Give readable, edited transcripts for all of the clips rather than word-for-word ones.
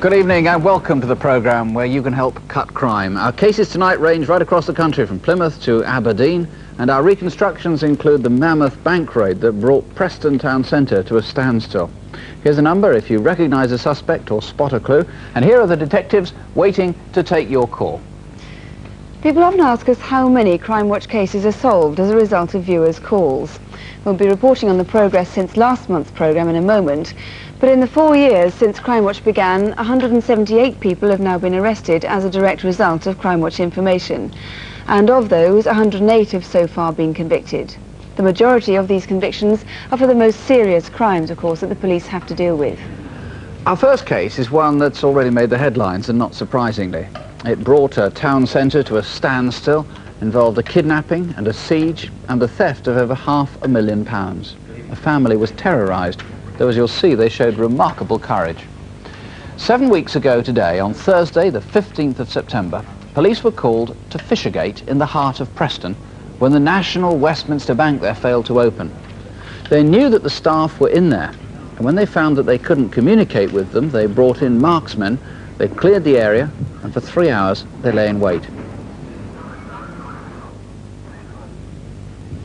Good evening and welcome to the programme where you can help cut crime. Our cases tonight range right across the country from Plymouth to Aberdeen, and our reconstructions include the mammoth bank raid that brought Preston town centre to a standstill. Here's a number if you recognise a suspect or spot a clue, and here are the detectives waiting to take your call. People often ask us how many Crimewatch cases are solved as a result of viewers' calls. We'll be reporting on the progress since last month's programme in a moment, but in the 4 years since Crimewatch began, 178 people have now been arrested as a direct result of Crimewatch information, and of those, 108 have so far been convicted. The majority of these convictions are for the most serious crimes, of course, that the police have to deal with. Our first case is one that's already made the headlines, and not surprisingly. It brought a town centre to a standstill, involved a kidnapping and a siege and the theft of over £500,000. A family was terrorised, though as you'll see they showed remarkable courage. 7 weeks ago today, on Thursday the 15th of September, police were called to Fishergate in the heart of Preston when the National Westminster Bank there failed to open. They knew that the staff were in there, and when they found that they couldn't communicate with them, they brought in marksmen. They cleared the area, and for 3 hours they lay in wait.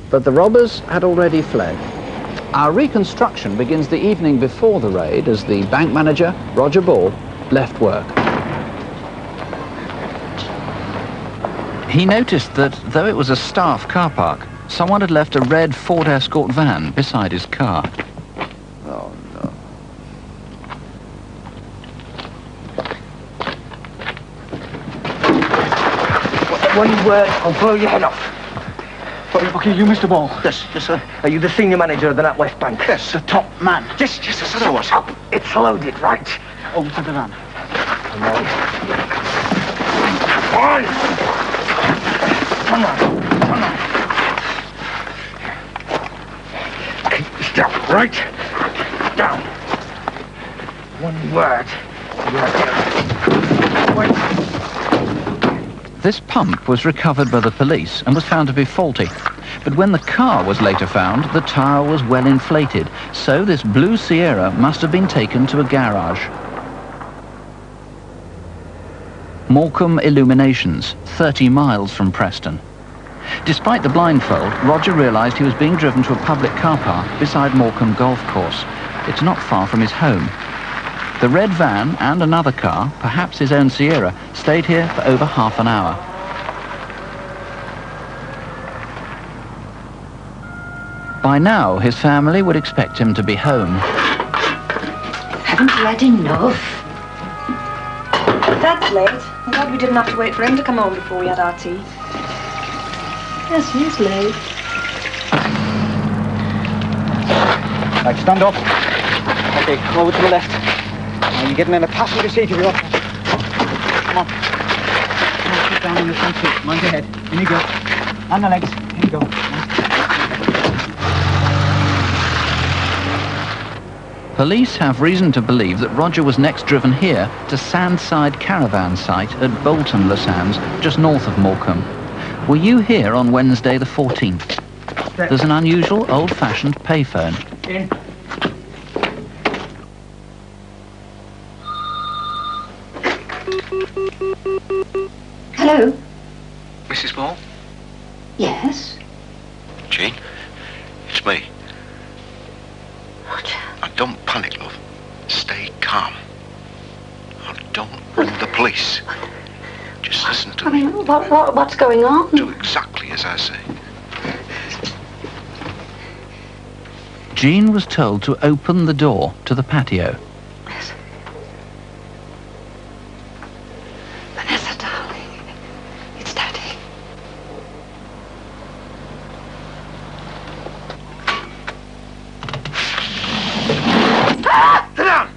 But the robbers had already fled. Our reconstruction begins the evening before the raid as the bank manager, Roger Ball, left work. He noticed that though it was a staff car park, someone had left a red Ford Escort van beside his car. Oh, no. One word, I'll blow your head off. Okay, you, Mr. Ball? Yes, sir. Are you the senior manager of the NatWest Bank? Yes, the top man. Yes, I said I was. It's loaded, right? Over to the van. On! Come on. Stop, right? Down. One word. Wait. This pump was recovered by the police and was found to be faulty. But when the car was later found, the tyre was well inflated, so this blue Sierra must have been taken to a garage. Morecambe Illuminations, 30 miles from Preston. Despite the blindfold, Roger realised he was being driven to a public car park beside Morecambe Golf Course. It's not far from his home. The red van and another car, perhaps his own Sierra, stayed here for over half an hour. By now, his family would expect him to be home. Haven't you had enough? Dad's late. I'm glad we didn't have to wait for him to come home before we had our tea. Yes, he is late. Right, stand up. Okay, over to the left. Now you're getting in the passenger seat of your car. Come on. Come on, sit down in the front seat. Mind your head. In you go. And the legs. Here you go. Police have reason to believe that Roger was next driven here to Sandside Caravan site at Bolton Le Sands, just north of Morecambe. Were you here on Wednesday the 14th? There's an unusual old-fashioned payphone. In. Hello? Mrs. Ball? Yes? Jean? It's me. Roger. Now, don't panic, love. Stay calm. Now, don't ring the police. Just listen to me. What's going on? Do exactly as I say. Jean was told to open the door to the patio. Yes. Vanessa, darling. It's Daddy. Sit down!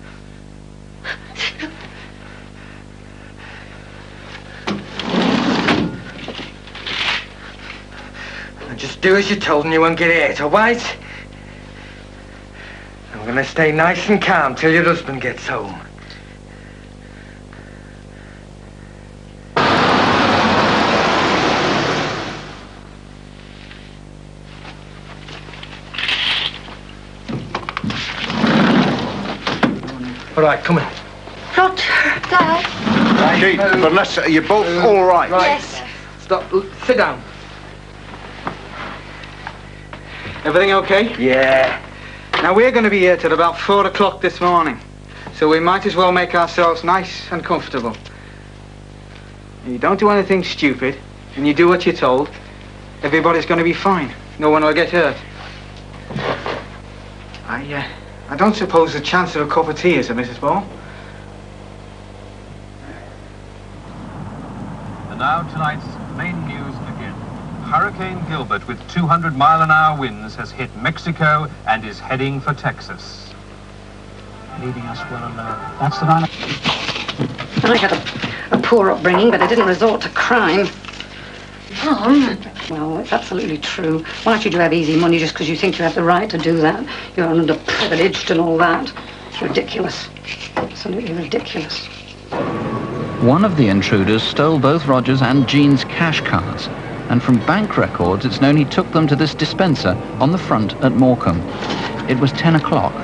Just do as you're told and you won't get hurt, all right? I'm gonna stay nice and calm till your husband gets home. All right, come in. Roger. Dad. Jean, Vanessa, are you both all right? Yes. Stop. Sit down. Everything okay? Yeah. Now, we're going to be here till about 4 o'clock this morning. So we might as well make ourselves nice and comfortable. You don't do anything stupid, and you do what you're told, everybody's going to be fine. No one will get hurt. I don't suppose the chance of a cup of tea is, Mrs. Ball? And now tonight's main news again. Hurricane Gilbert with 200-mile-an-hour winds has hit Mexico and is heading for Texas. Leaving us well alone. That's the line. I had a poor upbringing, but I didn't resort to crime. Mom? Well, it's absolutely true. Why should you have easy money just because you think you have the right to do that? You're underprivileged and all that. It's ridiculous. Absolutely ridiculous. One of the intruders stole both Roger's and Jean's cash cards, and from bank records it's known he took them to this dispenser on the front at Morecambe. It was 10 o'clock.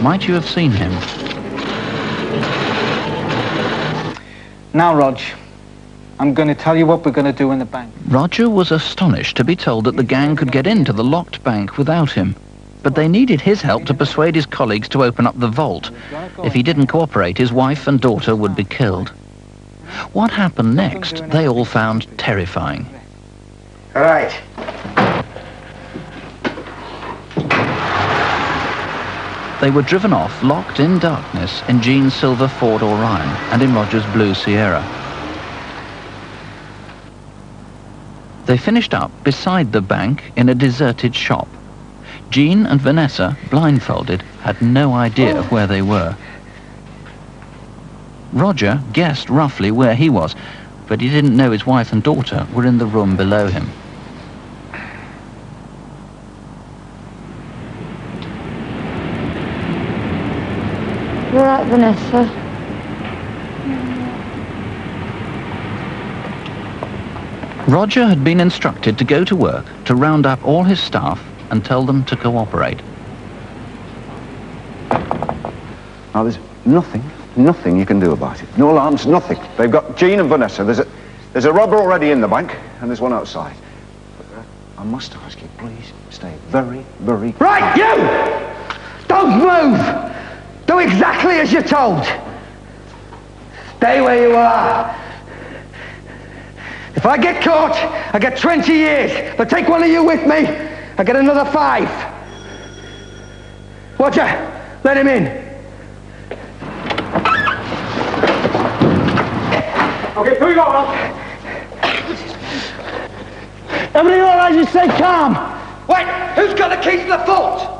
Might you have seen him? Now, Rog, I'm going to tell you what we're going to do in the bank. Roger was astonished to be told that the gang could get into the locked bank without him. But they needed his help to persuade his colleagues to open up the vault. If he didn't cooperate, his wife and daughter would be killed. What happened next, they all found terrifying. All right. They were driven off, locked in darkness, in Jean's silver Ford Orion and in Roger's blue Sierra. They finished up beside the bank in a deserted shop. Jean and Vanessa, blindfolded, had no idea where they were. Roger guessed roughly where he was, but he didn't know his wife and daughter were in the room below him. You're right, Vanessa. Roger had been instructed to go to work, to round up all his staff and tell them to cooperate. Now, there's nothing you can do about it. No alarms, nothing. They've got Jean and Vanessa. There's a robber already in the bank, and there's one outside. But, I must ask you, please stay very, very... Right, you! Don't move! Do exactly as you're told. Stay where you are. If I get caught, I get 20 years. But take one of you with me, I get another 5. Roger, let him in. Okay, here we go, Rob. Everything all right? You stay calm. Wait, who's got the keys to the vault?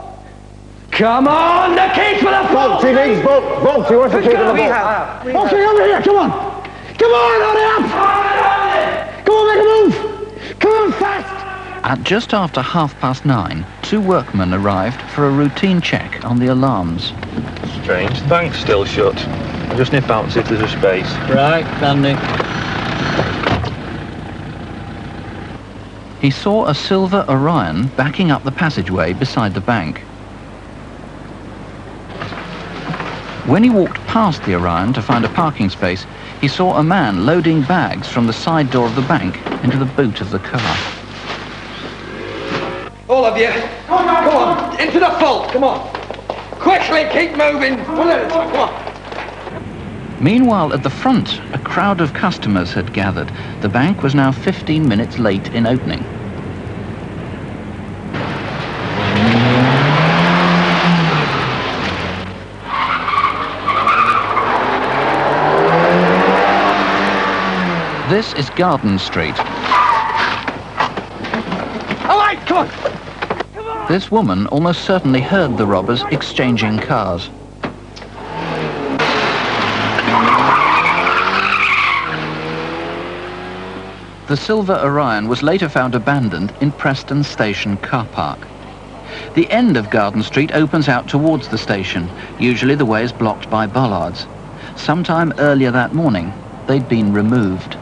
Come on, the keys for the vault! He needs both. He wants to keep in the vault. Okay, over here, come on! Come on, hurry up! Come on, make a move! Come on, fast! At just after 9:30, 2 workmen arrived for a routine check on the alarms. Strange, the bank's still shut. I'll just nip out and see if there's a space. Right, Andy. He saw a silver Orion backing up the passageway beside the bank. When he walked past the Orion to find a parking space, he saw a man loading bags from the side door of the bank into the boot of the car. All of you, come on, into the vault, come on. Quickly, keep moving. One at a time, come on. Meanwhile, at the front, a crowd of customers had gathered. The bank was now 15 minutes late in opening. This is Garden Street. All right, come on. This woman almost certainly heard the robbers exchanging cars. The silver Orion was later found abandoned in Preston station car park. The end of Garden Street opens out towards the station. Usually the way is blocked by bollards. Sometime earlier that morning, they'd been removed.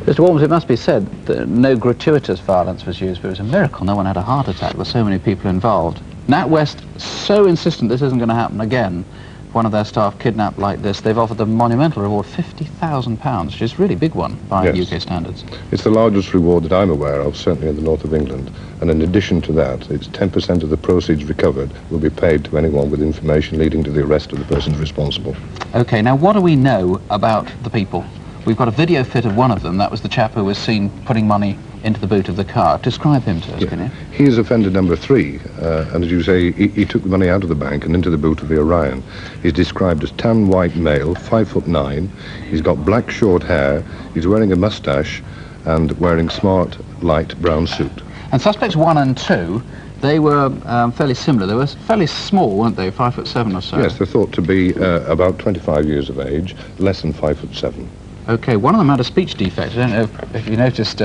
Mr. Walms, it must be said that no gratuitous violence was used, but it was a miracle no one had a heart attack with so many people involved. Nat West so insistent this isn't going to happen again one of their staff kidnapped like this, they've offered the monumental reward, £50,000, which is a really big one by UK standards. It's the largest reward that I'm aware of, certainly in the north of England. And in addition to that, it's 10% of the proceeds recovered will be paid to anyone with information leading to the arrest of the persons responsible. OK, now what do we know about the people? We've got a video fit of one of them. That was the chap who was seen putting money into the boot of the car. Describe him to us, can you? He is offender number 3, and as you say, he took the money out of the bank and into the boot of the Orion. He's described as tan white male, 5'9". He's got black short hair. He's wearing a moustache and wearing smart light brown suit. And suspects 1 and 2, they were fairly similar. They were fairly small, weren't they? 5'7" or so. Yes, they're thought to be about 25 years of age, less than 5'7". OK, one of them had a speech defect. I don't know if you noticed,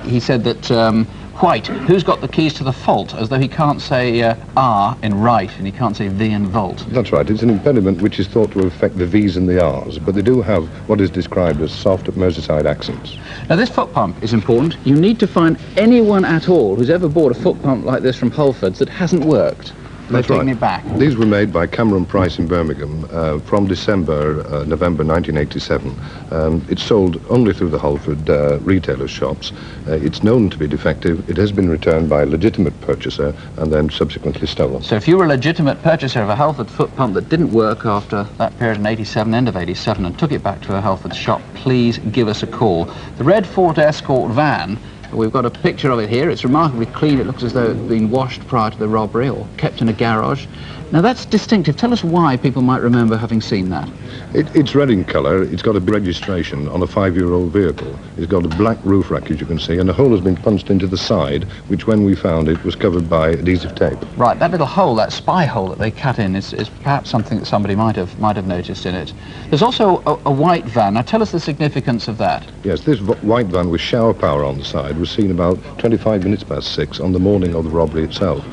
he said that, White, who's got the keys to the fault, as though he can't say R in right and he can't say V in vault. That's right. It's an impediment which is thought to affect the V's and the R's, but they do have what is described as soft Merseyside accents. Now, this foot pump is important. You need to find anyone at all who's ever bought a foot pump like this from Holford's that hasn't worked. That's They've right. taken it back. These were made by Cameron Price in Birmingham from November 1987. It's sold only through the Holford retailer shops. It's known to be defective. It has been returned by a legitimate purchaser and then subsequently stolen. So if you were a legitimate purchaser of a Holford foot pump that didn't work after that period in 87, end of 87, and took it back to a Holford shop, please give us a call. The red Ford Escort van, we've got a picture of it here. It's remarkably clean. It looks as though it's been washed prior to the robbery or kept in a garage. Now, that's distinctive. Tell us why people might remember having seen that. It's red in colour. It's got a registration on a 5-year-old vehicle. It's got a black roof rack, as you can see, and a hole has been punched into the side, which, when we found it, was covered by adhesive tape. Right, that little hole, that spy hole that they cut in, is perhaps something that somebody might have noticed in it. There's also a white van. Now, tell us the significance of that. Yes, this white van with shower power on the side was seen about 25 minutes past 6 on the morning of the robbery itself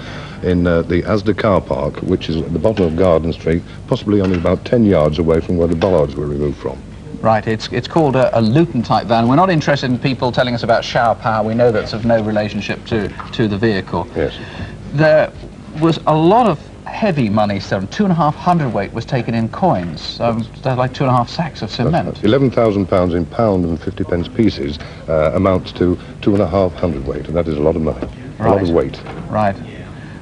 in the Asda car park, which is at the bottom of Garden Street, possibly only about 10 yards away from where the bollards were removed from. Right, it's called a Luton-type van. We're not interested in people telling us about shower power. We know that's of no relationship to the vehicle. Yes. There was a lot of heavy money stolen. 2.5 hundredweight was taken in coins. That's like 2.5 sacks of cement. £11,000 in pound and 50p pieces amounts to 2.5 hundredweight, and that is a lot of money, a lot of weight. Right.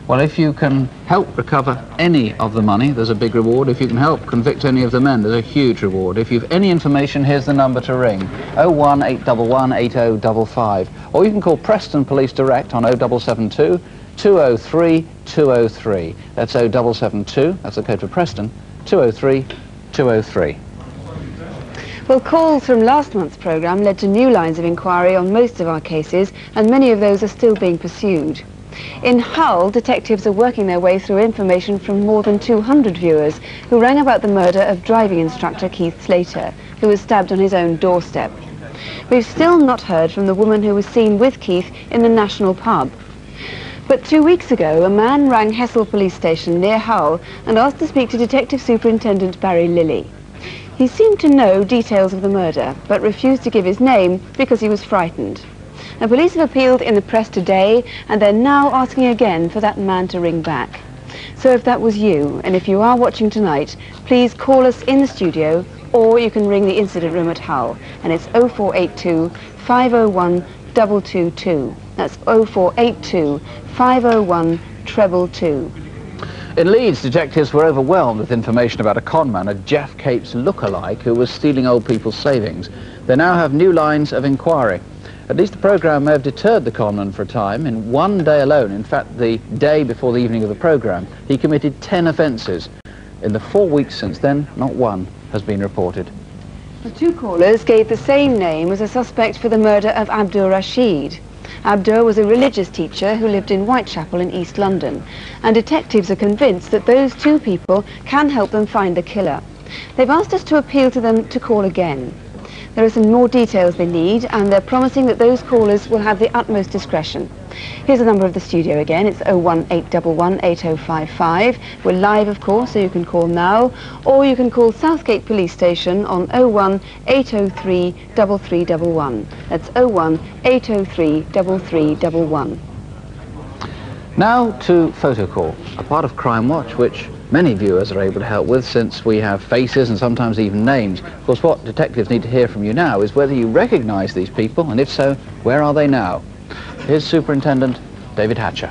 Well, if you can help recover any of the money, there's a big reward. If you can help convict any of the men, there's a huge reward. If you've any information, here's the number to ring, 01811 8055. Or you can call Preston Police Direct on 0772 203 203. That's 0772, that's the code for Preston, 203 203. Well, calls from last month's programme led to new lines of inquiry on most of our cases, and many of those are still being pursued. In Hull, detectives are working their way through information from more than 200 viewers who rang about the murder of driving instructor Keith Slater, who was stabbed on his own doorstep. We've still not heard from the woman who was seen with Keith in the National Pub. But 2 weeks ago, a man rang Hessel Police Station near Hull and asked to speak to Detective Superintendent Barry Lilly. He seemed to know details of the murder, but refused to give his name because he was frightened. The police have appealed in the press today, and they're now asking again for that man to ring back. So if that was you, and if you are watching tonight, please call us in the studio, or you can ring the incident room at Hull, and it's 0482 501 222. That's 0482 501 222. In Leeds, detectives were overwhelmed with information about a conman, a Jeff Capes lookalike, who was stealing old people's savings. They now have new lines of inquiry. At least the programme may have deterred the conman for a time. In one day alone, in fact the day before the evening of the programme, he committed 10 offences. In the 4 weeks since then, not one has been reported. The two callers gave the same name as a suspect for the murder of Abdur Rashid. Abdur was a religious teacher who lived in Whitechapel in East London, and detectives are convinced that those two people can help them find the killer. They've asked us to appeal to them to call again. There are some more details they need, and they're promising that those callers will have the utmost discretion. Here's the number of the studio again. It's 01811 8055. We're live, of course, so you can call now, or you can call Southgate Police Station on 01803 3311. That's 01803 3311. Now to Photo Call, a part of Crime Watch which many viewers are able to help with, since we have faces and sometimes even names. Of course, what detectives need to hear from you now is whether you recognise these people, and if so, where are they now? Here's Superintendent David Hatcher.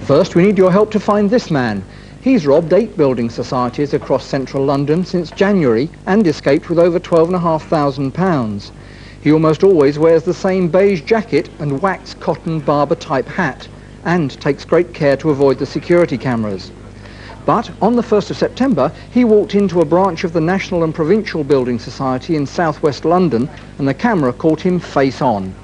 First, we need your help to find this man. He's robbed 8 building societies across central London since January and escaped with over £12,500. He almost always wears the same beige jacket and waxed cotton barber-type hat, and takes great care to avoid the security cameras. But on the 1st of September, he walked into a branch of the National and Provincial Building Society in southwest London, and the camera caught him face on.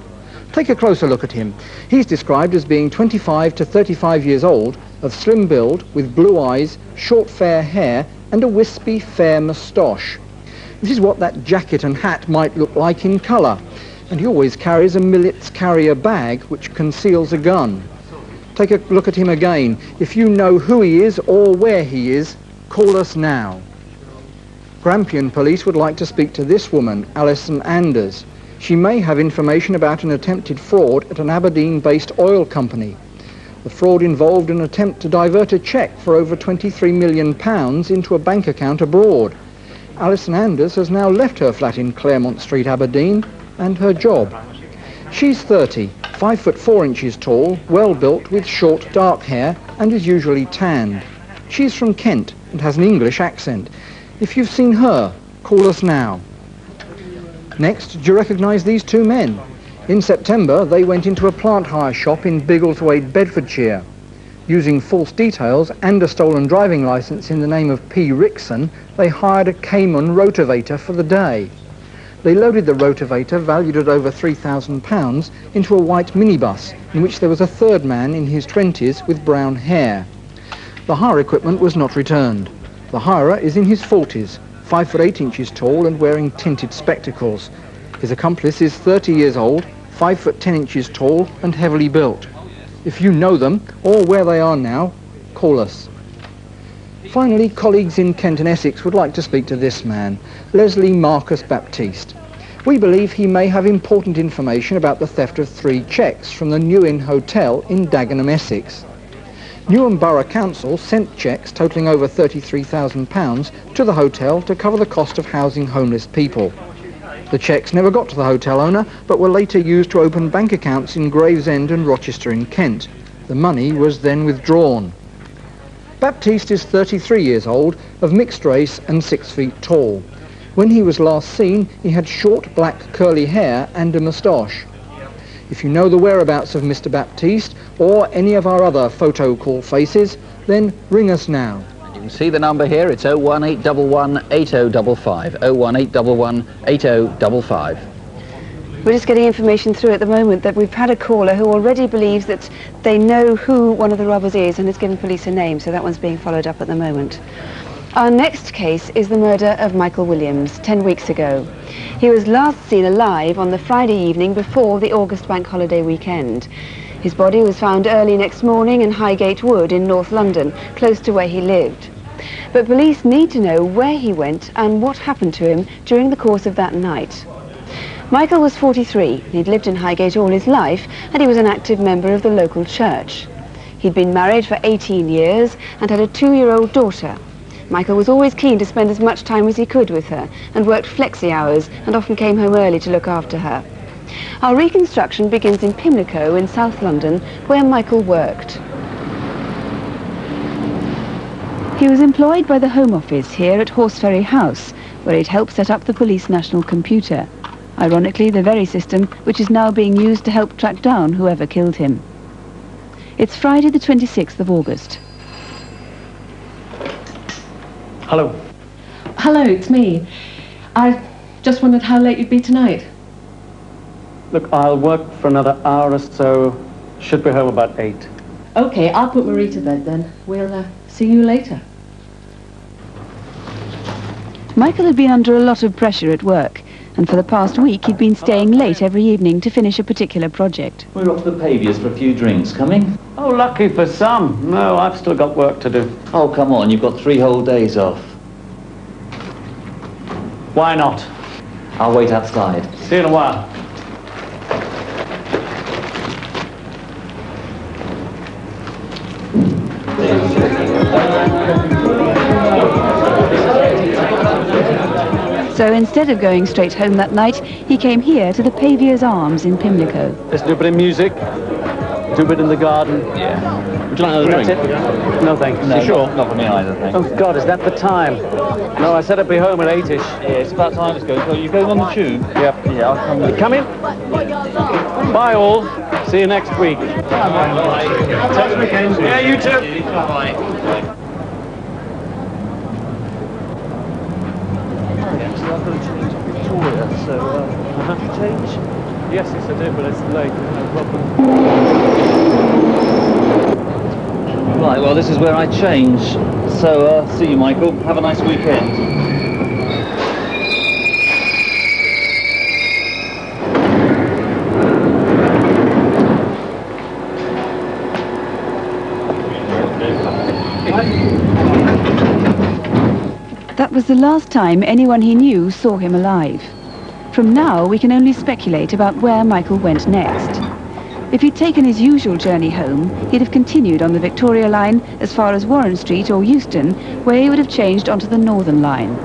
Take a closer look at him. He's described as being 25 to 35 years old, of slim build, with blue eyes, short fair hair, and a wispy fair moustache. This is what that jacket and hat might look like in colour, and he always carries a millets carrier bag which conceals a gun. Take a look at him again. If you know who he is or where he is, call us now. Grampian Police would like to speak to this woman, Alison Anders. She may have information about an attempted fraud at an Aberdeen-based oil company. The fraud involved an attempt to divert a cheque for over £23 million into a bank account abroad. Alison Anders has now left her flat in Claremont Street, Aberdeen, and her job. She's 30, 5 foot 4 inches tall, well built with short dark hair, and is usually tanned. She's from Kent and has an English accent. If you've seen her, call us now. Next, do you recognise these 2 men? In September, they went into a plant hire shop in Biggleswade, Bedfordshire. Using false details and a stolen driving licence in the name of P. Rickson, they hired a Cayman rotavator for the day. They loaded the rotavator, valued at over £3,000, into a white minibus, in which there was a third man in his 20s with brown hair. The hire equipment was not returned. The hirer is in his 40s, 5 foot 8 inches tall and wearing tinted spectacles. His accomplice is 30 years old, 5 foot 10 inches tall and heavily built. If you know them or where they are now, call us. Finally, colleagues in Kent and Essex would like to speak to this man, Leslie Marcus Baptiste. We believe he may have important information about the theft of 3 cheques from the New Inn Hotel in Dagenham, Essex. Newham Borough Council sent cheques totalling over £33,000 to the hotel to cover the cost of housing homeless people. The cheques never got to the hotel owner, but were later used to open bank accounts in Gravesend and Rochester in Kent. The money was then withdrawn. Baptiste is 33 years old, of mixed race and 6 feet tall. When he was last seen, he had short black curly hair and a moustache. If you know the whereabouts of Mr. Baptiste or any of our other photo call faces, then ring us now. You can see the number here. It's 01811 8055. 01811 8055. We're just getting information through at the moment that we've had a caller who already believes that they know who one of the robbers is and has given police a name, so that one's being followed up at the moment. Our next case is the murder of Michael Williams 10 weeks ago. He was last seen alive on the Friday evening before the August bank holiday weekend. His body was found early next morning in Highgate Wood in North London, close to where he lived. But police need to know where he went and what happened to him during the course of that night. Michael was 43. He'd lived in Highgate all his life, and he was an active member of the local church. He'd been married for 18 years and had a 2-year-old daughter. Michael was always keen to spend as much time as he could with her and worked flexi hours and often came home early to look after her. Our reconstruction begins in Pimlico in South London, where Michael worked. He was employed by the Home Office here at Horseferry House, where he'd helped set up the police national computer. Ironically, the very system which is now being used to help track down whoever killed him. It's Friday the 26th of August. Hello. Hello, it's me. I just wondered how late you'd be tonight. Look, I'll work for another hour or so. Should be home about 8. Okay, I'll put Marie to bed then. We'll see you later. Michael had been under a lot of pressure at work, and for the past week he'd been staying late every evening to finish a particular project. We're off to the Paviers for a few drinks. Coming? Oh, lucky for some. No, I've still got work to do. Oh, come on. You've got 3 whole days off. Why not? I'll wait outside. See you in a while. So instead of going straight home that night, he came here to the Paviour's Arms in Pimlico. Let's do a bit of music. Do a bit in the garden. Yeah. Would you like another drink? No, thanks. No, You sure? Not for me either, thanks. Oh, God, is that the time? No, I said I'd be home at 8-ish. Yeah, it's about time to go. So you going on the tube? Yep. Yeah, I'll come. You coming? Bye, all. See you next week. Bye. Yeah, you too. Bye. So, change? Yes, I did, but it's late. No problem. Right, well, this is where I change. So, see you, Michael. Have a nice weekend. That was the last time anyone he knew saw him alive. From now, we can only speculate about where Michael went next. If he'd taken his usual journey home, he'd have continued on the Victoria line as far as Warren Street or Euston, where he would have changed onto the Northern line.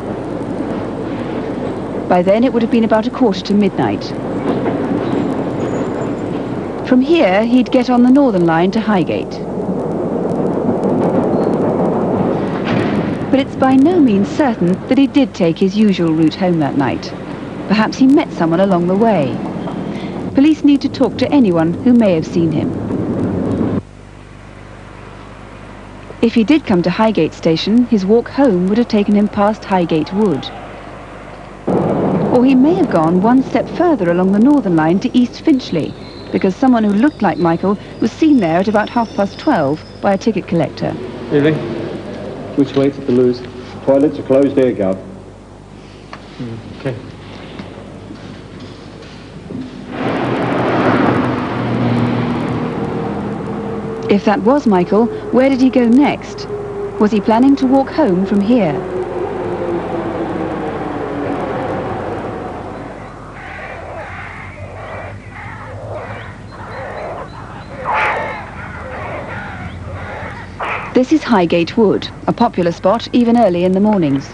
By then, it would have been about midnight. From here, he'd get on the Northern line to Highgate. But it's by no means certain that he did take his usual route home that night. Perhaps he met someone along the way. Police need to talk to anyone who may have seen him. If he did come to Highgate station, his walk home would have taken him past Highgate Wood. Or he may have gone one step further along the Northern line to East Finchley, because someone who looked like Michael was seen there at about 12:30 by a ticket collector. Evening. Which way to the Lewis? Toilets are closed here, Gav. Okay. If that was Michael, where did he go next? Was he planning to walk home from here? This is Highgate Wood, a popular spot even early in the mornings.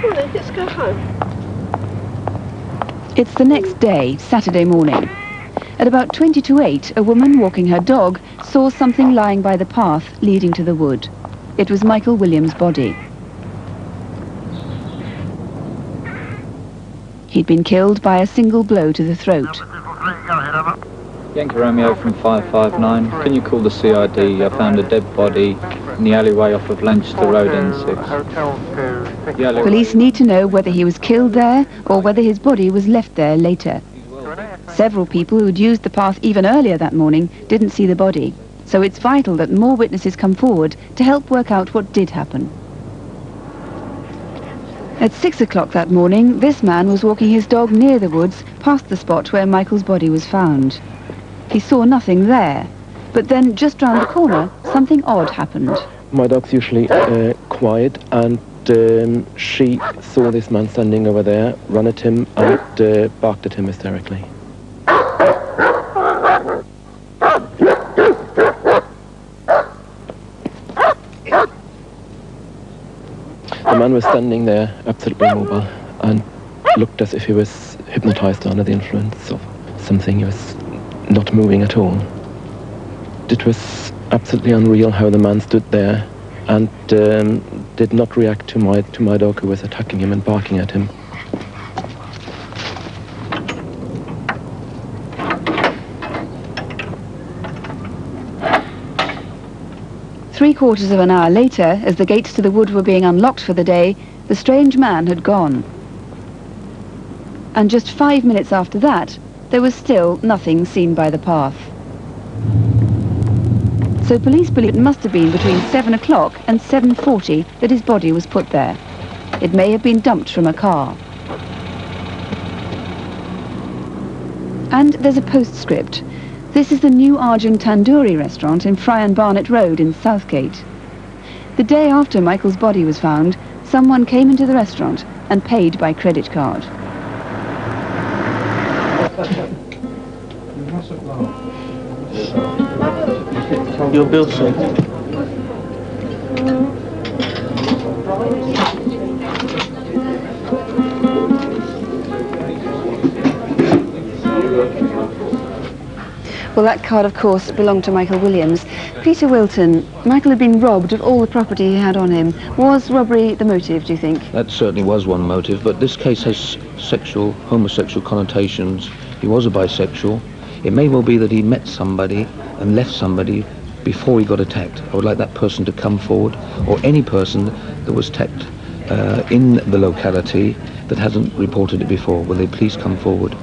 Well, let's go home. It's the next day, Saturday morning. At about 8:20, a woman walking her dog saw something lying by the path leading to the wood. It was Michael Williams' body. He'd been killed by a single blow to the throat. Yankee Romeo from 559. Can you call the CID? I found a dead body in the alleyway off of Lanchester Road N6. Police need to know whether he was killed there or whether his body was left there later. Several people who'd used the path even earlier that morning didn't see the body, so it's vital that more witnesses come forward to help work out what did happen. At 6 o'clock that morning, this man was walking his dog near the woods past the spot where Michael's body was found. He saw nothing there, but then just round the corner, something odd happened. My dog's usually quiet, and she saw this man standing over there, ran at him and barked at him hysterically. The man was standing there, absolutely immobile, and looked as if he was hypnotized under the influence of something. He was not moving at all. It was absolutely unreal how the man stood there and did not react to my dog, who was attacking him and barking at him. Three-quarters of an hour later, as the gates to the wood were being unlocked for the day, the strange man had gone. And just 5 minutes after that, there was still nothing seen by the path. So police believe it must have been between 7 o'clock and 7:40 that his body was put there. It may have been dumped from a car. And there's a postscript. This is the New Arjun Tandoori restaurant in Fry and Barnet Road in Southgate. The day after Michael's body was found, someone came into the restaurant and paid by credit card. Your bill, sir. Well, that card, of course, belonged to Michael Williams. Peter Wilton, Michael had been robbed of all the property he had on him. Was robbery the motive, do you think? That certainly was one motive, but this case has homosexual connotations. He was a bisexual. It may well be that he met somebody and left somebody before he got attacked. I would like that person to come forward, or any person that was attacked in the locality that hasn't reported it before. Will they please come forward?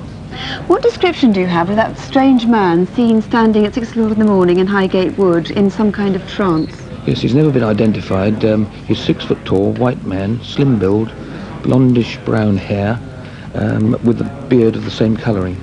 What description do you have of that strange man seen standing at 6 o'clock in the morning in Highgate Wood in some kind of trance? Yes, he's never been identified. He's 6 foot tall, white man, slim build, blondish brown hair, with a beard of the same colouring.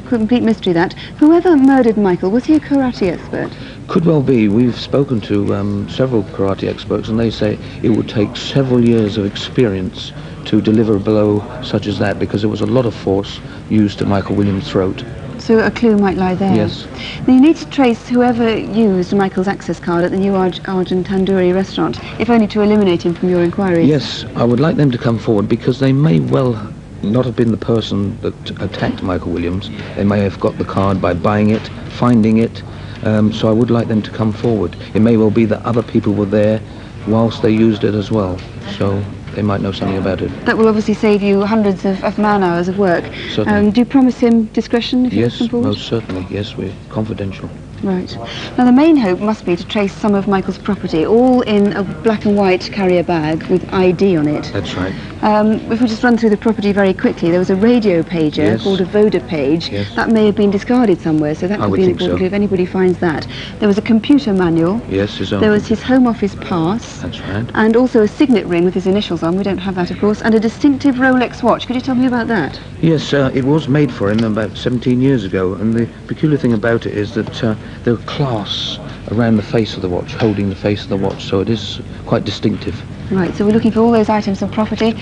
Complete mystery, that. Whoever murdered Michael, was he a karate expert? Could well be. We've spoken to several karate experts, and they say it would take several years of experience to deliver a blow such as that, because there was a lot of force used to Michael Williams' throat. So a clue might lie there. Yes. Now you need to trace whoever used Michael's access card at the New Argent Tandoori restaurant, if only to eliminate him from your inquiries. Yes, I would like them to come forward, because they may well not have been the person that attacked Michael Williams. They may have got the card by buying it, finding it, so I would like them to come forward. It may well be that other people were there whilst they used it as well, so they might know something about it. That will obviously save you hundreds of man-hours of work. Certainly. Do you promise him discretion if you come Yes, forward? most certainly. Yes, we're confidential. Right. Now the main hope must be to trace some of Michael's property, all in a black and white carrier bag with ID on it. That's right. If we just run through the property very quickly, there was a radio pager Yes. called a Voda page. Yes. That may have been discarded somewhere, so that I could would be an think so. important clue if anybody finds that. There was a computer manual. Yes, his own. There was his Home Office pass. That's right. And also a signet ring with his initials on. We don't have that, of course. And a distinctive Rolex watch. Could you tell me about that? Yes, it was made for him about 17 years ago, and the peculiar thing about it is that there were clasps around the face of the watch, holding the face of the watch, so it is quite distinctive. Right, so we're looking for all those items of property.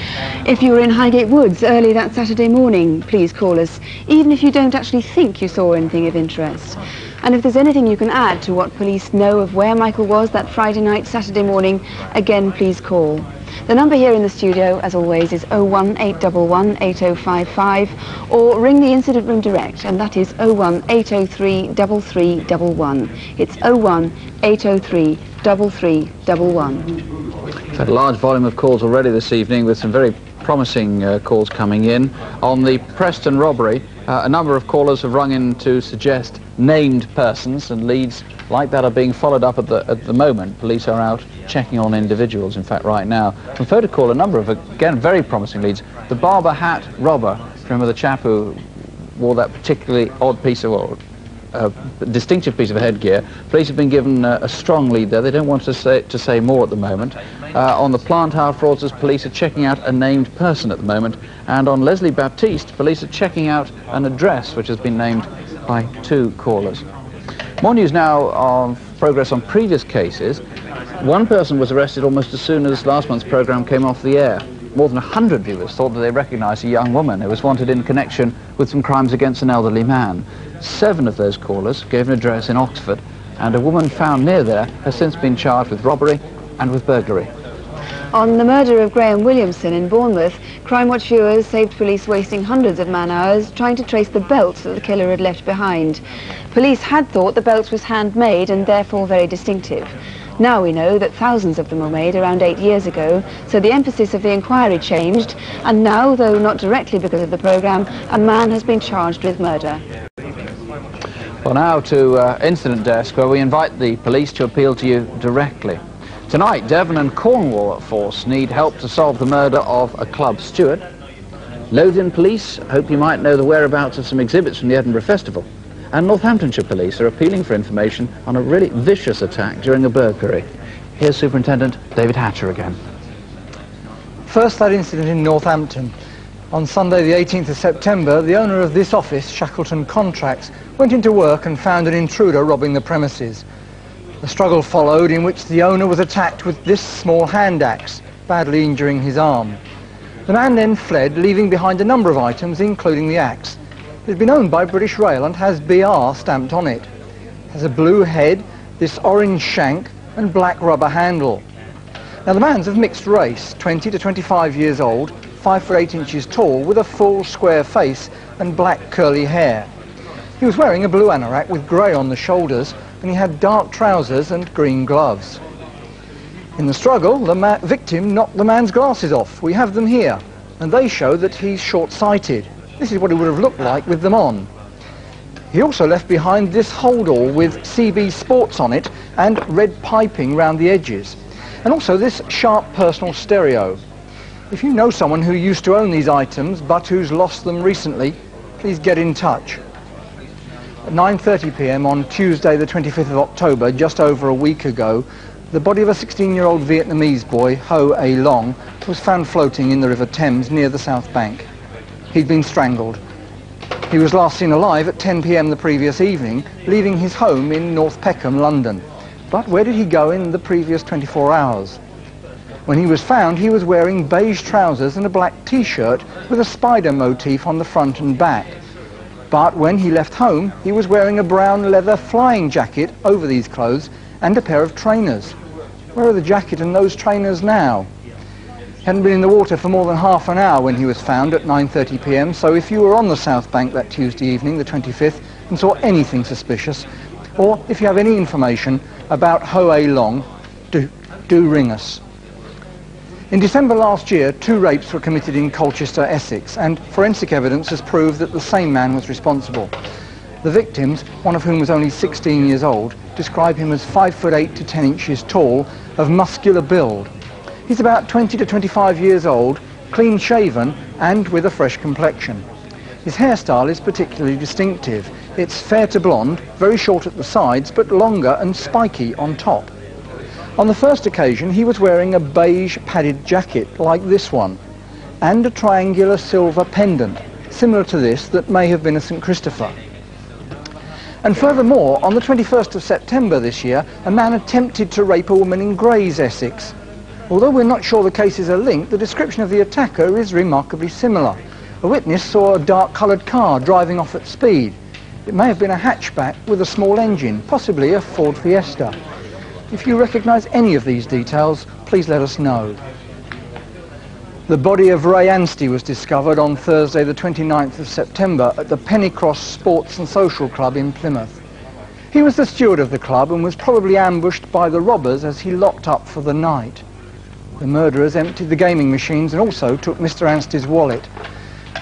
If you were in Highgate Woods early that Saturday morning, please call us, even if you don't actually think you saw anything of interest. And if there's anything you can add to what police know of where Michael was that Friday night, Saturday morning, again, please call. The number here in the studio, as always, is 01811 8055, or ring the incident room direct, and that is 01803 3311. It's 01803 3311. We've had a large volume of calls already this evening, with some very promising calls coming in. On the Preston robbery, a number of callers have rung in to suggest named persons, and leads like that are being followed up at the moment. Police are out checking on individuals, in fact, right now. From photo call, a number of, again, very promising leads. The barber hat robber, remember the chap who wore that particularly odd piece of, or distinctive piece of headgear. Police have been given a strong lead there. They don't want to say more at the moment. On the plant hire fraudsters, police are checking out a named person at the moment. And on Leslie Baptiste, police are checking out an address which has been named by 2 callers. More news now of progress on previous cases. One person was arrested almost as soon as last month's programme came off the air. More than 100 viewers thought that they recognised a young woman who was wanted in connection with some crimes against an elderly man. 7 of those callers gave an address in Oxford, and a woman found near there has since been charged with robbery and with burglary. On the murder of Graham Williamson in Bournemouth, Crimewatch viewers saved police wasting hundreds of man-hours trying to trace the belt that the killer had left behind. Police had thought the belt was handmade and therefore very distinctive. Now we know that thousands of them were made around 8 years ago, so the emphasis of the inquiry changed, and now, though not directly because of the programme, a man has been charged with murder. Well, now to Incident Desk, where we invite the police to appeal to you directly. Tonight, Devon and Cornwall Force need help to solve the murder of a club steward. Lothian Police hope you might know the whereabouts of some exhibits from the Edinburgh Festival. And Northamptonshire Police are appealing for information on a really vicious attack during a burglary. Here's Superintendent David Hatcher again. First, that incident in Northampton. On Sunday the 18th of September, the owner of this office, Shackleton Contracts, went into work and found an intruder robbing the premises. A struggle followed in which the owner was attacked with this small hand axe, badly injuring his arm. The man then fled, leaving behind a number of items, including the axe. It has been owned by British Rail and has BR stamped on it. It has a blue head, this orange shank and black rubber handle. Now the man's of mixed race, 20 to 25 years old, 5 foot 8 inches tall, with a full square face and black curly hair. He was wearing a blue anorak with grey on the shoulders, and he had dark trousers and green gloves. In the struggle, the victim knocked the man's glasses off. We have them here, and they show that he's short-sighted. This is what it would have looked like with them on. He also left behind this holdall with CB Sports on it and red piping round the edges, and also this sharp personal stereo. If you know someone who used to own these items but who's lost them recently, please get in touch. At 9:30 p.m. on Tuesday the 25th of October, just over a week ago, the body of a 16-year-old Vietnamese boy, Ho A Long, was found floating in the River Thames near the South Bank. He'd been strangled. He was last seen alive at 10 p.m. the previous evening, leaving his home in North Peckham, London. But where did he go in the previous 24 hours? When he was found, he was wearing beige trousers and a black t-shirt with a spider motif on the front and back. But when he left home, he was wearing a brown leather flying jacket over these clothes and a pair of trainers. Where are the jacket and those trainers now? He hadn't been in the water for more than half an hour when he was found at 9:30 p.m, so if you were on the South Bank that Tuesday evening, the 25th, and saw anything suspicious, or if you have any information about Ho A Long, do ring us. In December last year, 2 rapes were committed in Colchester, Essex, and forensic evidence has proved that the same man was responsible. The victims, one of whom was only 16 years old, describe him as 5'8" to 10 inches tall, of muscular build. He's about 20 to 25 years old, clean-shaven, and with a fresh complexion. His hairstyle is particularly distinctive. It's fair to blonde, very short at the sides, but longer and spiky on top. On the first occasion, he was wearing a beige padded jacket like this one, and a triangular silver pendant, similar to this, that may have been a St. Christopher. And furthermore, on the 21st of September this year, a man attempted to rape a woman in Grays, Essex. Although we're not sure the cases are linked, the description of the attacker is remarkably similar. A witness saw a dark-coloured car driving off at speed. It may have been a hatchback with a small engine, possibly a Ford Fiesta. If you recognise any of these details, please let us know. The body of Ray Anstey was discovered on Thursday the 29th of September at the Pennycross Sports and Social Club in Plymouth. He was the steward of the club and was probably ambushed by the robbers as he locked up for the night. The murderers emptied the gaming machines and also took Mr. Anstey's wallet.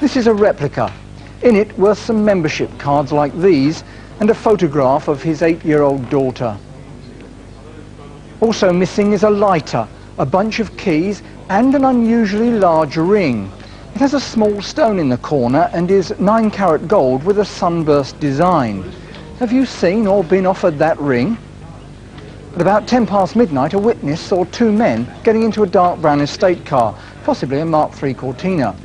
This is a replica. In it were some membership cards like these and a photograph of his 8-year-old daughter. Also missing is a lighter, a bunch of keys and an unusually large ring. It has a small stone in the corner and is 9-carat gold with a sunburst design. Have you seen or been offered that ring? At about 10 past midnight, a witness saw 2 men getting into a dark brown estate car, possibly a Mark III Cortina.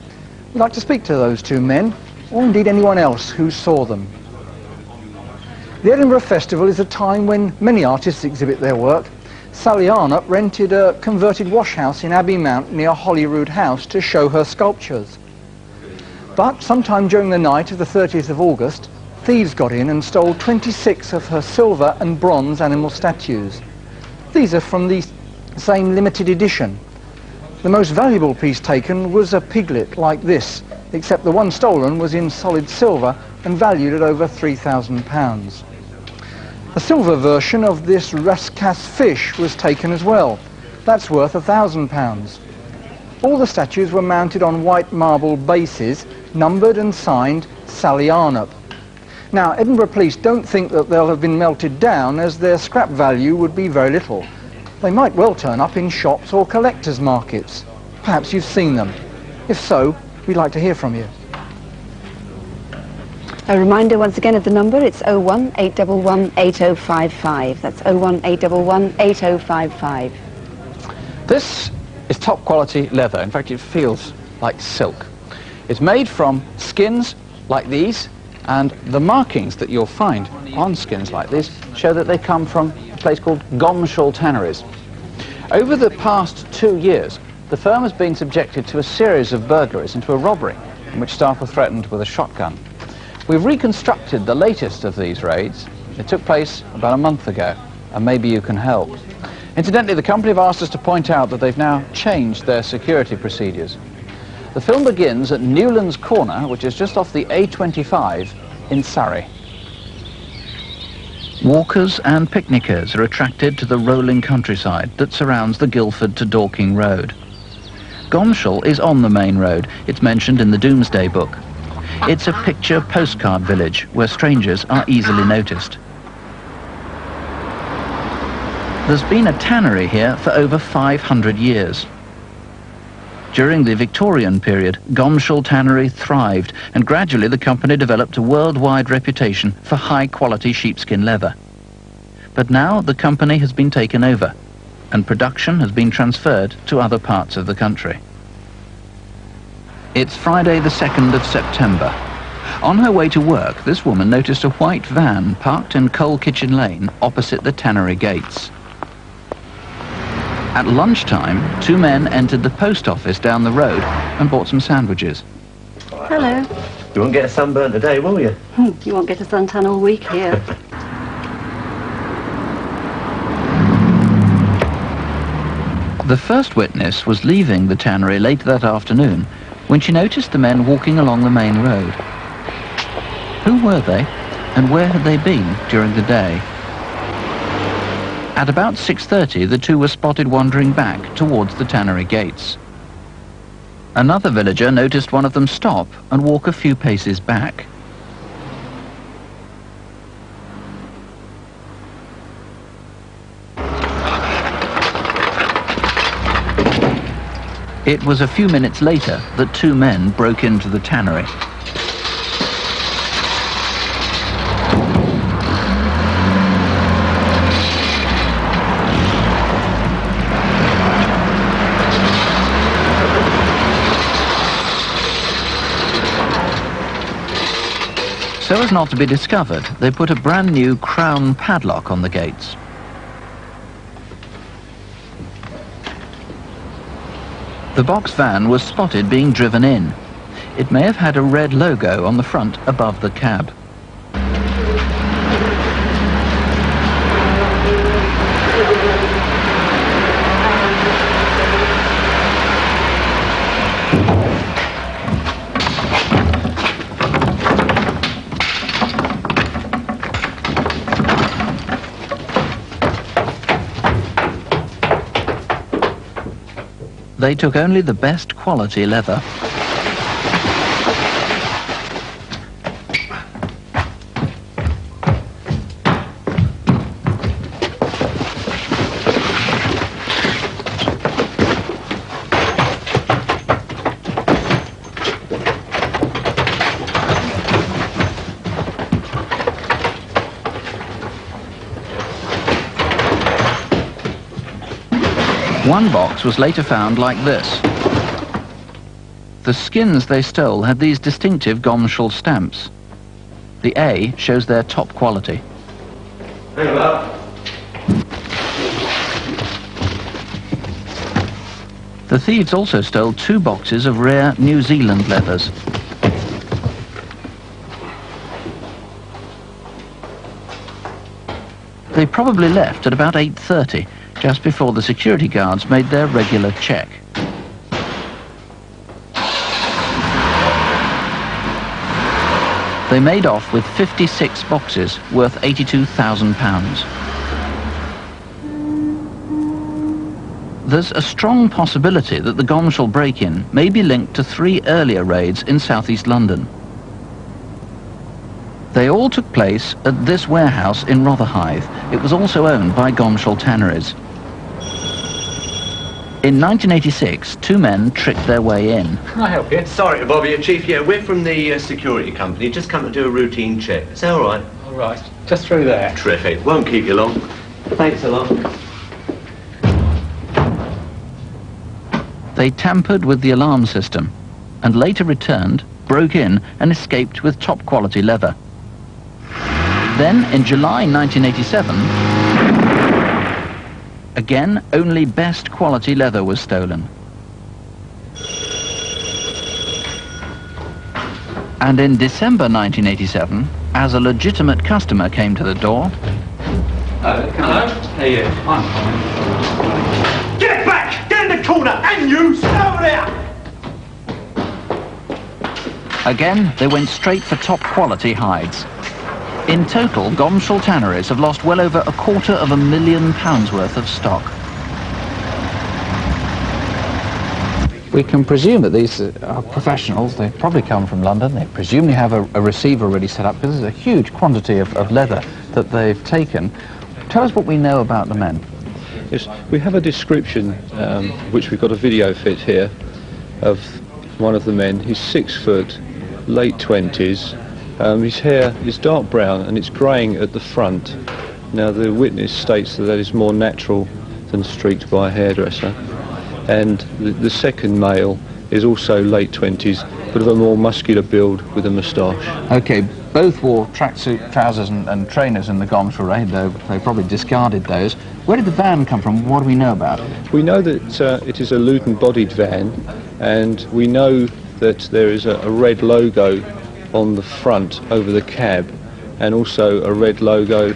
We'd like to speak to those 2 men, or indeed anyone else who saw them. The Edinburgh Festival is a time when many artists exhibit their work. Sally Arnott rented a converted washhouse in Abbey Mount near Holyrood House to show her sculptures. But sometime during the night of the 30th of August, thieves got in and stole 26 of her silver and bronze animal statues. These are from the same limited edition. The most valuable piece taken was a piglet like this, except the one stolen was in solid silver and valued at over £3,000. A silver version of this Rascasse fish was taken as well. That's worth £1,000. All the statues were mounted on white marble bases, numbered and signed Sally Arnott. Now, Edinburgh Police don't think that they'll have been melted down, as their scrap value would be very little. They might well turn up in shops or collectors' markets. Perhaps you've seen them. If so, we'd like to hear from you. A reminder once again of the number, it's 01 811 8055. That's 01 811 8055. This is top quality leather. In fact, it feels like silk. It's made from skins like these, and the markings that you'll find on skins like this show that they come from a place called Gomshall Tanneries. Over the past 2 years, the firm has been subjected to a series of burglaries and to a robbery in which staff were threatened with a shotgun. We've reconstructed the latest of these raids. It took place about a month ago, and maybe you can help. Incidentally, the company have asked us to point out that they've now changed their security procedures. The film begins at Newlands Corner, which is just off the A25 in Surrey. Walkers and picnickers are attracted to the rolling countryside that surrounds the Guildford to Dorking road. Gomshall is on the main road. It's mentioned in the Domesday Book. It's a picture postcard village where strangers are easily noticed. There's been a tannery here for over 500 years. During the Victorian period, Gomshall Tannery thrived, and gradually the company developed a worldwide reputation for high-quality sheepskin leather. But now the company has been taken over, and production has been transferred to other parts of the country. It's Friday the 2nd of September. On her way to work, this woman noticed a white van parked in Coal Kitchen Lane opposite the tannery gates. At lunchtime, two men entered the post office down the road and bought some sandwiches. Hello. You won't get a sunburn today, will you? You won't get a suntan all week here. The first witness was leaving the tannery late that afternoon when she noticed the men walking along the main road. Who were they, and where had they been during the day? At about 6:30, the two were spotted wandering back towards the tannery gates. Another villager noticed one of them stop and walk a few paces back. It was a few minutes later that two men broke into the tannery. So as not to be discovered, they put a brand new crown padlock on the gates. The box van was spotted being driven in. It may have had a red logo on the front above the cab. They took only the best quality leather. One box was later found like this. The skins they stole had these distinctive Gomshall stamps. The A shows their top quality. Very well. The thieves also stole 2 boxes of rare New Zealand leathers. They probably left at about 8:30. Just before the security guards made their regular check. They made off with 56 boxes worth £82,000. There's a strong possibility that the Gomshall break-in may be linked to 3 earlier raids in southeast London. They all took place at this warehouse in Rotherhithe. It was also owned by Gomshall Tanneries. In 1986, 2 men tricked their way in. Can I help you? Sorry to bother you, Chief. Yeah, we're from the security company. Just come to do a routine check. Is that all right? All right. Just through there. Terrific. Won't keep you long. Thanks a lot. They tampered with the alarm system and later returned, broke in and escaped with top quality leather. Then, in July 1987, again, only best quality leather was stolen. And in December 1987, as a legitimate customer came to the door... Hello. Hey, you. I'm fine. Get back! Get in the corner! And you! Stay over there! Again, they went straight for top quality hides. In total, Gomshall tanneries have lost well over £250,000 worth of stock. We can presume that these are professionals. They probably come from London. They presumably have a receiver already set up, because there's a huge quantity of leather that they've taken. Tell us what we know about the men. Yes, we have a description, which we've got a video fit here, of one of the men. He's 6 foot, late 20s. His hair is dark brown and it's greying at the front. Now the witness states that is more natural than streaked by a hairdresser. And the second male is also late 20s, but of a more muscular build with a moustache. Okay, both wore tracksuit trousers and trainers in the Gomshall raid, though they probably discarded those. Where did the van come from? What do we know about it? We know that it is a Luton-bodied van, and we know that there is a red logo on the front over the cab, and also a red logo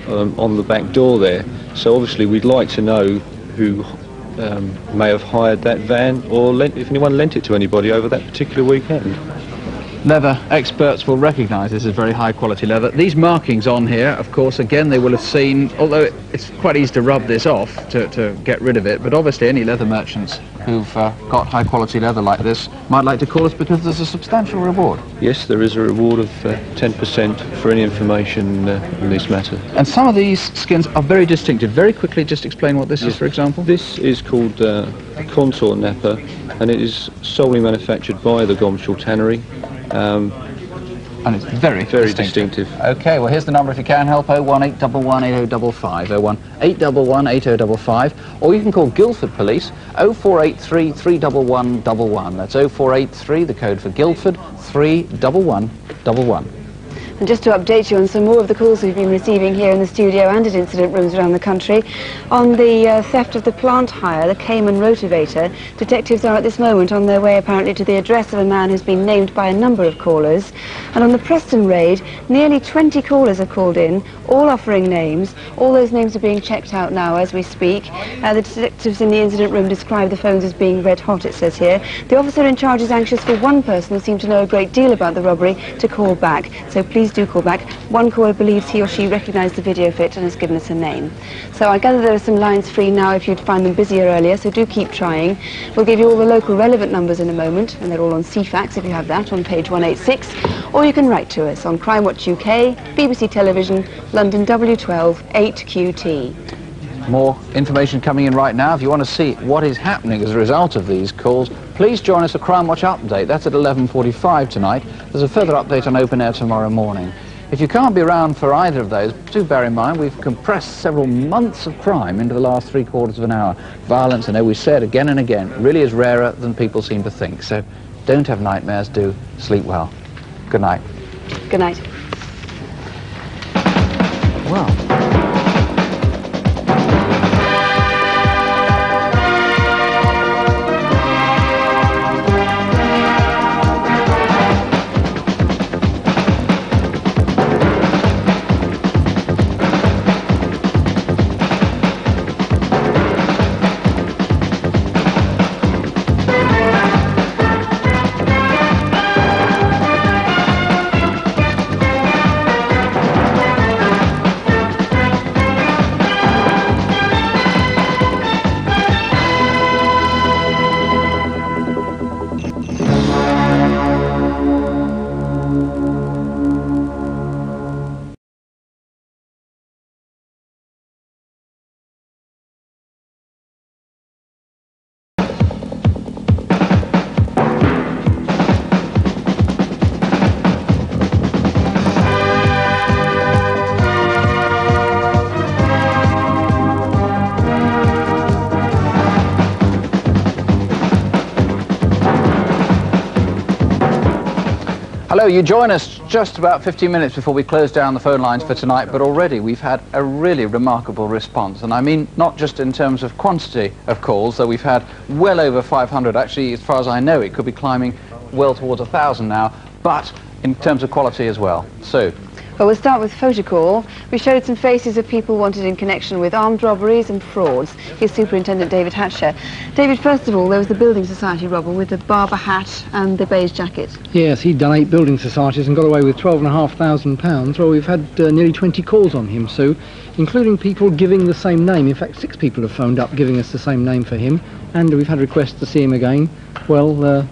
on the back door there. So obviously we'd like to know who may have hired that van, or if anyone lent it to anybody over that particular weekend. Leather experts will recognise this as very high quality leather. These markings on here, of course, again they will have seen, although it's quite easy to rub this off to get rid of it, but obviously any leather merchants who've got high quality leather like this might like to call us, because there's a substantial reward. Yes, there is a reward of 10% for any information in this matter. And some of these skins are very distinctive. Very quickly, just explain what this is, for example. This is called contour napper, and it is solely manufactured by the Gomshall tannery. And it's very distinctive. Okay, well here's the number if you can help, 018118055, 018118055, or you can call Guildford Police, 0483 31111. That's 0483, the code for Guildford, 31111. And just to update you on some more of the calls we've been receiving here in the studio and at incident rooms around the country, on the theft of the plant hire, the Cayman rotavator, detectives are at this moment on their way apparently to the address of a man who's been named by a number of callers. And on the Preston raid, nearly 20 callers have called in, all offering names. All those names are being checked out now as we speak. The detectives in the incident room describe the phones as being red hot, it says here. The officer in charge is anxious for one person who seemed to know a great deal about the robbery to call back. So please do call back. One caller believes he or she recognised the video fit and has given us a name. So I gather there are some lines free now if you'd find them busier earlier, so do keep trying. We'll give you all the local relevant numbers in a moment, and they're all on CFAX if you have that, on page 186, or you can write to us on Crimewatch UK, BBC Television, London W12 8QT. More information coming in right now. If you want to see what is happening as a result of these calls, please join us for Crimewatch Update. That's at 11:45 tonight. There's a further update on Open Air tomorrow morning. If you can't be around for either of those, do bear in mind we've compressed several months of crime into the last 3/4 of an hour. Violence, I know we say it again and again, really is rarer than people seem to think. So don't have nightmares, do sleep well. Good night. Good night. Well. Hello, you join us just about 15 minutes before we close down the phone lines for tonight, but already we've had a really remarkable response. And I mean, not just in terms of quantity of calls, though we've had well over 500. Actually, as far as I know, it could be climbing well towards 1,000 now, but in terms of quality as well. So, Well, we'll start with photocall. We showed some faces of people wanted in connection with armed robberies and frauds. Here's Superintendent David Hatcher. David, first of all, there was the Building Society robber with the barber hat and the beige jacket. Yes, he'd done 8 building societies and got away with £12,500. Well, we've had nearly 20 calls on him, Sue, including people giving the same name. In fact, 6 people have phoned up giving us the same name for him, and we've had requests to see him again. Well,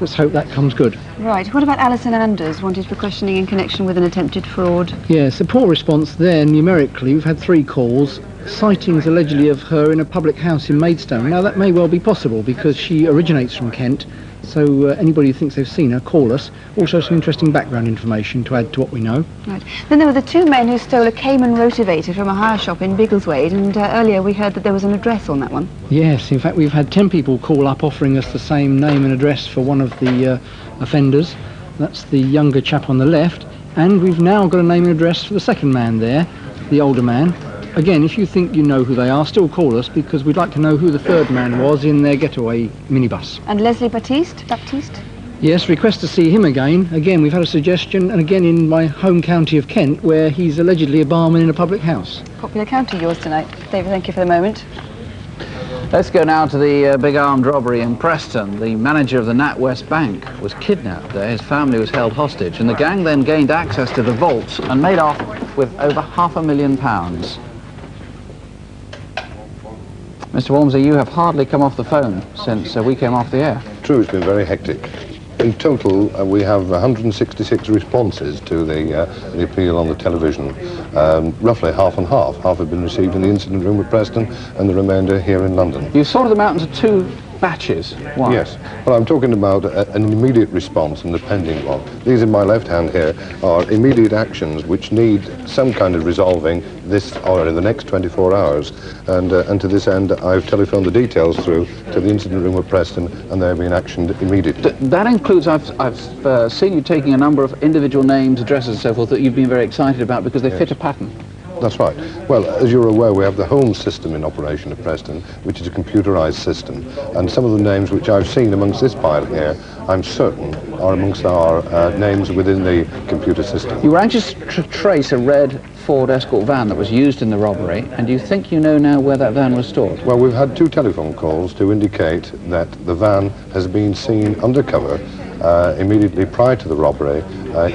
let's hope that comes good. Right. What about Alison Anders, wanted for questioning in connection with an attempted fraud? Yes, a poor response there numerically. We've had 3 calls, sightings allegedly of her in a public house in Maidstone. Now, that may well be possible because she originates from Kent, so anybody who thinks they've seen her, call us. Also some interesting background information to add to what we know. Right. Then there were the 2 men who stole a Cayman rotavator from a hire shop in Biggleswade, and earlier we heard that there was an address on that one. Yes, in fact we've had 10 people call up offering us the same name and address for one of the offenders. That's the younger chap on the left, and we've now got a name and address for the second man there, the older man. Again, if you think you know who they are, still call us, because we'd like to know who the third man was in their getaway minibus. And Leslie Baptiste? Yes, request to see him again. Again, we've had a suggestion, and again in my home county of Kent, where he's allegedly a barman in a public house. Popular county yours tonight. David, thank you for the moment. Let's go now to the big armed robbery in Preston. The manager of the NatWest Bank was kidnapped there. His family was held hostage, and the gang then gained access to the vaults and made off with over £500,000. Mr. Walmsley, you have hardly come off the phone since we came off the air. True, it's been very hectic. In total, we have 166 responses to the appeal on the television. Roughly half and half. Half have been received in the incident room at Preston and the remainder here in London. You sorted them out into 2 batches. Why? Yes. Well, I'm talking about an immediate response and the pending one. These in my left hand here are immediate actions which need some kind of resolving this or in the next 24 hours. And to this end, I've telephoned the details through to the incident room at Preston, and they're being actioned immediately. That includes, I've seen you taking a number of individual names, addresses and so forth that you've been very excited about because they fit a pattern. That's right. Well, as you're aware, we have the Holmes system in operation at Preston, which is a computerised system. And some of the names which I've seen amongst this pile here, I'm certain, are amongst our names within the computer system. You were anxious to trace a red Ford Escort van that was used in the robbery, and do you think you know now where that van was stored? Well, we've had 2 telephone calls to indicate that the van has been seen undercover immediately prior to the robbery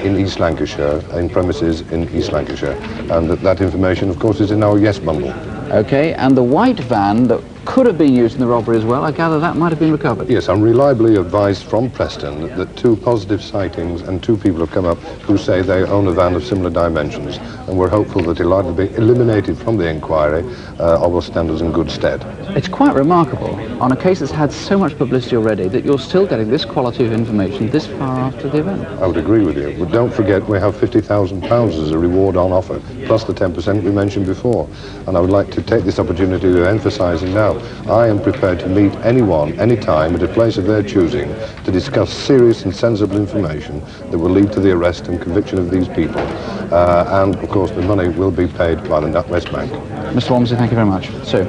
in East Lancashire, in premises in East Lancashire. And that information, of course, is in our yes bundle. OK, and the white van that could have been used in the robbery as well, I gather that might have been recovered. Yes, I'm reliably advised from Preston that 2 positive sightings and 2 people have come up who say they own a van of similar dimensions, and we're hopeful that it'll either be eliminated from the inquiry or will stand us in good stead. It's quite remarkable, on a case that's had so much publicity already, that you're still getting this quality of information this far after the event. I would agree with you, but don't forget we have £50,000 as a reward on offer, plus the 10% we mentioned before. And I would like to take this opportunity to emphasise it now. I am prepared to meet anyone, anytime, at a place of their choosing, to discuss serious and sensible information that will lead to the arrest and conviction of these people. And, of course, the money will be paid by the NatWest Bank. Mr. Walmsley, thank you very much. Sue.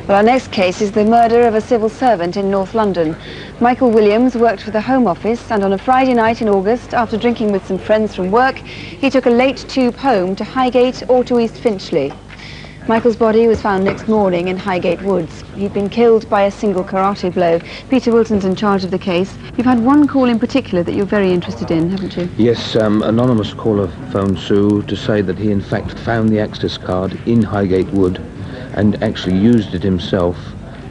Well, our next case is the murder of a civil servant in North London. Michael Williams worked for the Home Office, and on a Friday night in August, after drinking with some friends from work, he took a late tube home to Highgate or to East Finchley. Michael's body was found next morning in Highgate Woods. He'd been killed by a single karate blow. Peter Wilson's in charge of the case. You've had one call in particular that you're very interested in, haven't you? Yes, anonymous caller phoned Sue to say that he in fact found the access card in Highgate Wood and actually used it himself.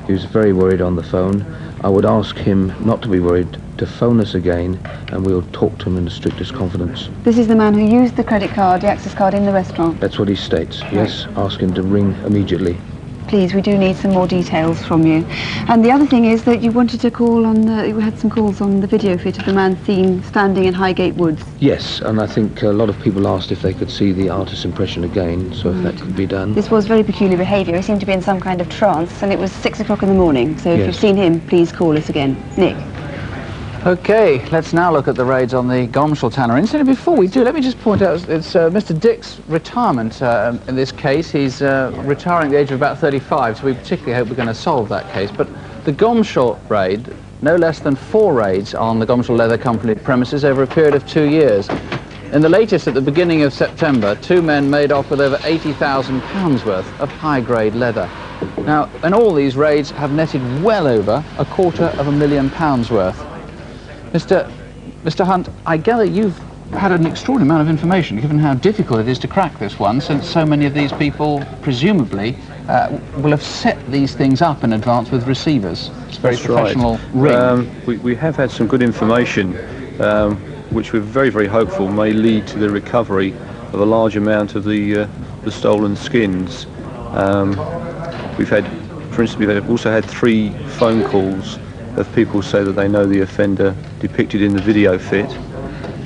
He was very worried on the phone. I would ask him not to be worried, to phone us again, and we'll talk to him in the strictest confidence. This is the man who used the credit card, the access card, in the restaurant? That's what he states, yes. Ask him to ring immediately. Please, we do need some more details from you. And the other thing is that you wanted to call on you had some calls on the video fit of the man seen standing in Highgate Woods. Yes, and I think a lot of people asked if they could see the artist's impression again, so if that could be done. This was very peculiar behaviour. He seemed to be in some kind of trance, and it was 6 o'clock in the morning. So if you've seen him, please call us again. Nick. OK, let's now look at the raids on the Gomshall Tanner. Incidentally, before we do, let me just point out it's Mr. Dick's retirement in this case. He's retiring at the age of about 35, so we particularly hope we're going to solve that case. But the Gomshall raid, no less than 4 raids on the Gomshall Leather Company premises over a period of 2 years. In the latest, at the beginning of September, 2 men made off with over £80,000 worth of high-grade leather. Now, and all these raids have netted well over £250,000 worth. Mr. Hunt, I gather you've had an extraordinary amount of information, given how difficult it is to crack this one, since so many of these people, presumably, will have set these things up in advance with receivers. It's a very professional ring. We have had some good information, which we're very, very hopeful may lead to the recovery of a large amount of the stolen skins. We've had, for instance, we've also had 3 phone calls of people say that they know the offender depicted in the video fit,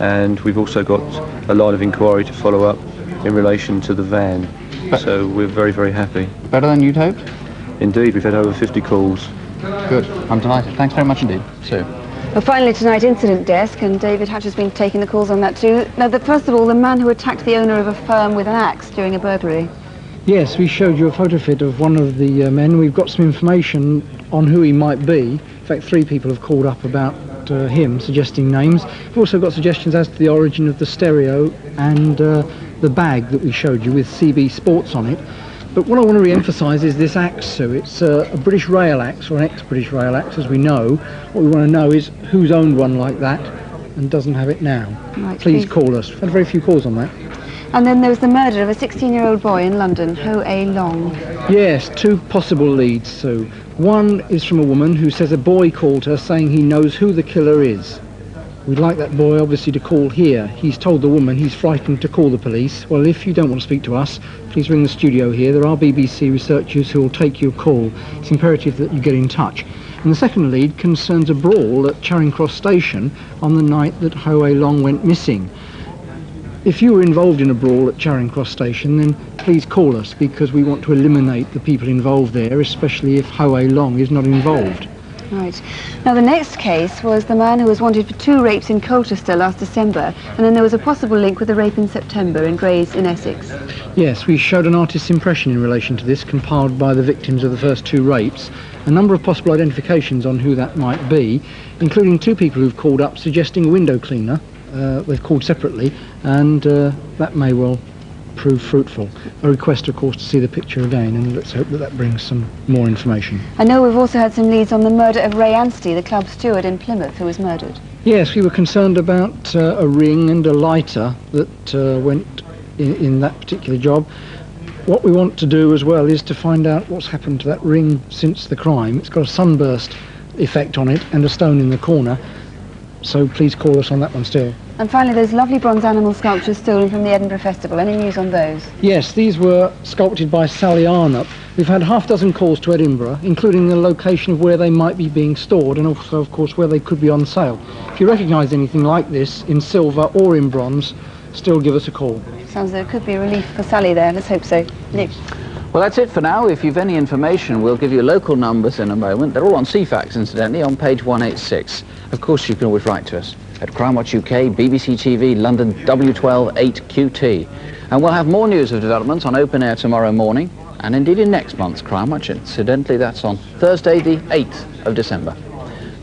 and we've also got a line of inquiry to follow up in relation to the van. So we're very, very happy. Better than you'd hoped? Indeed, we've had over 50 calls. Good, I'm delighted. Thanks very much indeed. Sue. Well, finally tonight, incident desk, and David Hatch has been taking the calls on that too. Now, first of all, the man who attacked the owner of a firm with an axe during a burglary. Yes, we showed you a photo fit of one of the men. We've got some information on who he might be. In fact, 3 people have called up about him, suggesting names. We've also got suggestions as to the origin of the stereo and the bag that we showed you with CB Sports on it. But what I want to re-emphasise is this axe, Sue. It's a British Rail axe, or an ex-British Rail axe, as we know. What we want to know is who's owned one like that and doesn't have it now. Right, please call us. We've had very few calls on that. And then there was the murder of a 16-year-old boy in London, Ho-A Long. Yes, 2 possible leads, Sue. One is from a woman who says a boy called her saying he knows who the killer is. We'd like that boy obviously to call here. He's told the woman he's frightened to call the police. Well, if you don't want to speak to us, please ring the studio here. There are BBC researchers who will take your call. It's imperative that you get in touch. And the second lead concerns a brawl at Charing Cross Station on the night that Ho-A Long went missing. If you were involved in a brawl at Charing Cross Station, then please call us, because we want to eliminate the people involved there, especially if Ho-A Long is not involved. Right. Now, the next case was the man who was wanted for 2 rapes in Colchester last December, and then there was a possible link with a rape in September in Grays in Essex. Yes, we showed an artist's impression in relation to this, compiled by the victims of the first 2 rapes. A number of possible identifications on who that might be, including 2 people who've called up suggesting a window cleaner. They've called separately, and that may well prove fruitful. A request, of course, to see the picture again, and let's hope that that brings some more information. I know we've also had some leads on the murder of Ray Anstey, the club steward in Plymouth, who was murdered. Yes, we were concerned about a ring and a lighter that went in that particular job. What we want to do as well is to find out what's happened to that ring since the crime. It's got a sunburst effect on it and a stone in the corner, so please call us on that one still. And finally, those lovely bronze animal sculptures stolen from the Edinburgh Festival. Any news on those? Yes, these were sculpted by Sally Arnott. We've had half a dozen calls to Edinburgh, including the location of where they might be being stored, and also, of course, where they could be on sale. If you recognise anything like this in silver or in bronze, still give us a call. Sounds like there could be a relief for Sally there. Let's hope so. Nick? Well, that's it for now. If you've any information, we'll give you local numbers in a moment. They're all on CFAX, incidentally, on page 186. Of course, you can always write to us at Crimewatch UK, BBC TV, London W12 8QT. And we'll have more news of developments on Open Air tomorrow morning, and indeed in next month's Crimewatch. Incidentally, that's on Thursday, the 8th of December.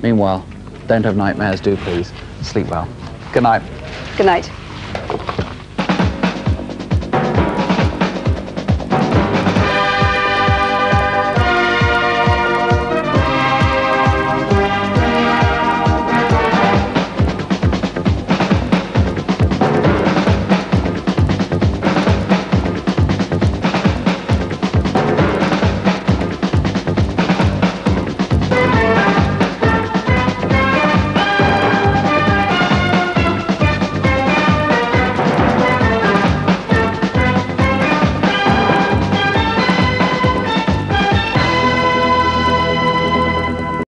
Meanwhile, don't have nightmares, do please. Sleep well. Good night. Good night.